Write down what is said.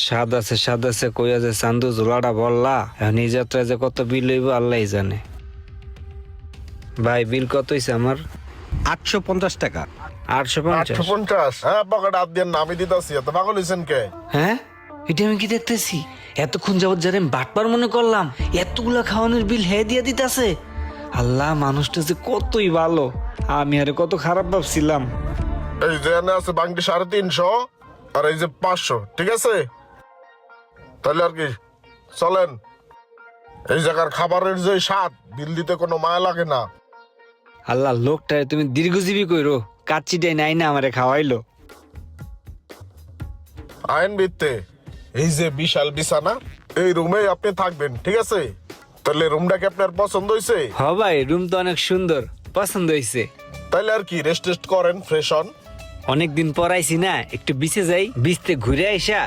স্বাদ আছে কইয়া যে চান্দু ঝোলাটা বললা, এখন এই যাত্রায় যে কত বিল হইব আল্লাহ জানে। ভাই বিল কত হইছে আমার? 850 টাকা। 850। 850? হ্যাঁ, পকেট হাত দিয়ে নামি দিতেছি, এত পাগল হয়েছেন কে? হ্যাঁ, এটা আমি কি দেখতেছি? এতক্ষণ যাবত যারা আমি বাটপার মনে করলাম, এতগুলা খাওয়ানোর বিল হে দিয়ে দিতেছে। আল্লাহ, মানুষটা যে কতই ভালো, আমি আরে কত খারাপ ভাবছিলাম। এই যে এনে আছে বাংটি 350 আর এই যে 500, ঠিক আছে? তাহলে আর কি, চলেন। এই জায়গার খাবারের যে স্বাদ, বিল দিতে কোনো মায়া লাগে না। আল্লাহ, লোকটারে তুমি দীর্ঘজীবী কইরো, কাচ্চিটাই নাই না আমারে খাওয়াইলো। আইন ভিত্তে এই যে বিশাল বিছানা, এই রুমে আপনি থাকবেন, ঠিক আছে? তাহলে রুমটা কি আপনার পছন্দ হয়েছে? হ ভাই, রুম তো অনেক সুন্দর, পছন্দ হইছে। তাহলে আর কি, রেস্ট টেস্ট করেন, ফ্রেশ হন। অনেকদিন পর আইছি না, একটু বিচে যাই, বিচতে ঘুরে আইসা